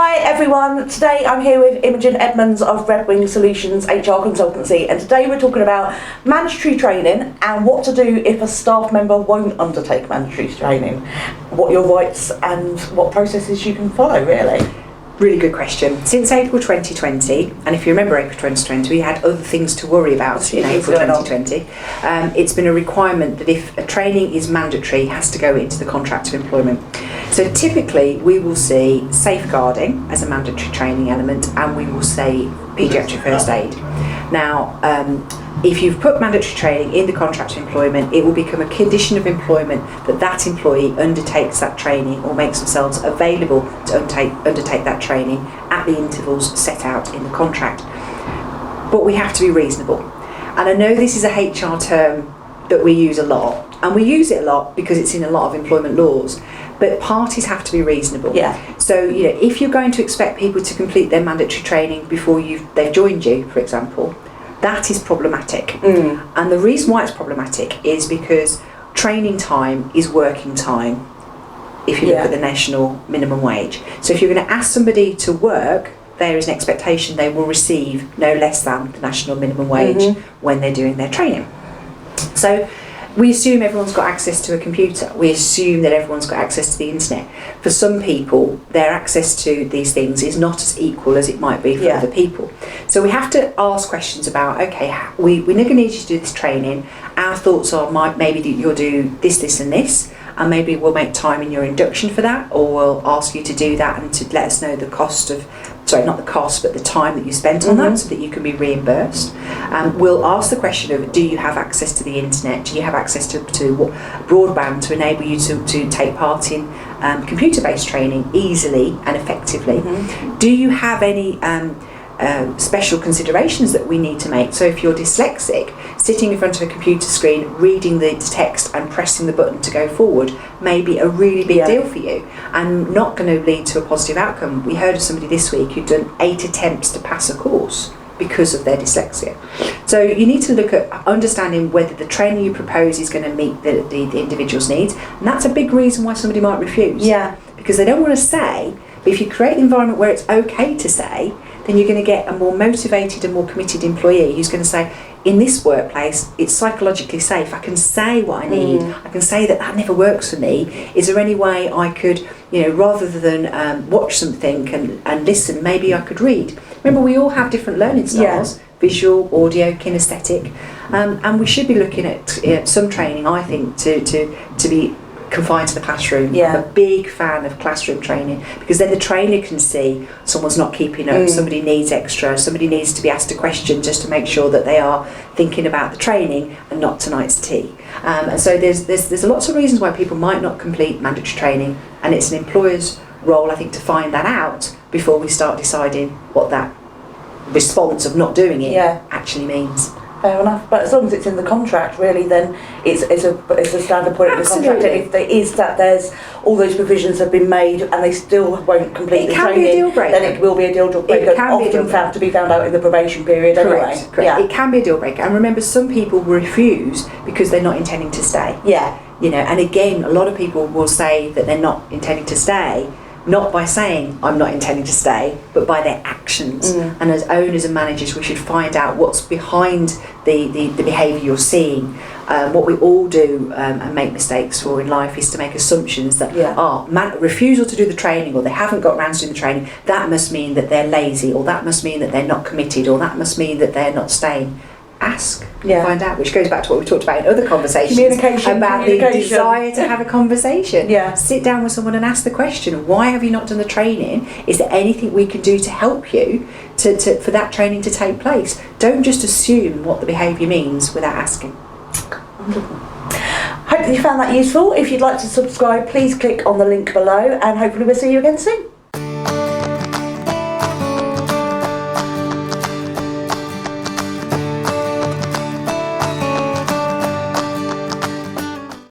Hi everyone, today I'm here with Imogen Edmunds of Redwing Solutions HR Consultancy, and today we're talking about mandatory training and what to do if a staff member won't undertake mandatory training, what your rights and what processes you can follow, really. Really good question. Since April 2020, and if you remember April 2020, we had other things to worry about in April 2020. It's been a requirement that if a training is mandatory, it has to go into the contract of employment. So typically we will see safeguarding as a mandatory training element, and we will say paediatric first aid. Now, if you've put mandatory training in the contract of employment, it will become a condition of employment that that employee undertakes that training or makes themselves available to undertake that training at the intervals set out in the contract. But we have to be reasonable. And I know this is a HR term that we use a lot, and we use it a lot because it's in a lot of employment laws, but parties have to be reasonable. Yeah. So, if you're going to expect people to complete their mandatory training before they've joined you, for example, that is problematic. And the reason why it's problematic is because training time is working time if you look at the national minimum wage. So if you're going to ask somebody to work, there is an expectation they will receive no less than the national minimum wage when they're doing their training. So we assume everyone's got access to a computer. We assume that everyone's got access to the internet. For some people, their access to these things is not as equal as it might be for other people. So we have to ask questions about, okay, we're going to need you to do this training. Our thoughts are maybe you'll do this, this and this, and maybe we'll make time in your induction for that, or we'll ask you to do that and to let us know the cost of, not the cost, but the time that you spent on that, so that you can be reimbursed. We'll ask the question of, do you have access to the internet? Do you have access to broadband to enable you to take part in computer-based training easily and effectively? Do you have any special considerations that we need to make? So if you're dyslexic, sitting in front of a computer screen, reading the text and pressing the button to go forward may be a really big deal for you and not going to lead to a positive outcome. We heard of somebody this week who'd done 8 attempts to pass a course because of their dyslexia. So you need to look at understanding whether the training you propose is going to meet the individual's needs, and that's a big reason why somebody might refuse. Because they don't want to say, but if you create an environment where it's okay to say, then you're going to get a more motivated and more committed employee who's going to say, in this workplace, it's psychologically safe. I can say what I need. I can say that never works for me. Is there any way I could, rather than watch something and listen, maybe I could read? Remember, we all have different learning styles, visual, audio, kinesthetic, and we should be looking at some training, I think, to be confined to the classroom. I'm a big fan of classroom training, because then the trainer can see someone's not keeping up, somebody needs extra, somebody needs to be asked a question just to make sure that they are thinking about the training and not tonight's tea. And so there's lots of reasons why people might not complete mandatory training, and it's an employer's role, I think, to find that out before we start deciding what that response of not doing it actually means. Fair enough, but as long as it's in the contract, really, then it's a standard point in the contract. And if there is that there's all those provisions have been made and they still won't complete the training, be a deal breaker. Then it will be a deal breaker. Often found to be found out in the probation period. Correct. It can be a deal breaker. And remember, some people refuse because they're not intending to stay. And again, a lot of people will say that they're not intending to stay, not by saying I'm not intending to stay, but by their actions. And as owners and managers, we should find out what's behind the behaviour you're seeing. What we all do and make mistakes for in life is to make assumptions that refusal to do the training, or they haven't got around to doing the training, that must mean that they're lazy, or that must mean that they're not committed, or that must mean that they're not staying. Ask, find out, which goes back to what we talked about in other conversations about the desire to have a conversation. Sit down with someone and ask the question, why have you not done the training? Is there anything we can do to help you for that training to take place? Don't just assume what the behaviour means without asking. Wonderful. Hope that you found that useful. If you'd like to subscribe, please click on the link below, and hopefully we'll see you again soon.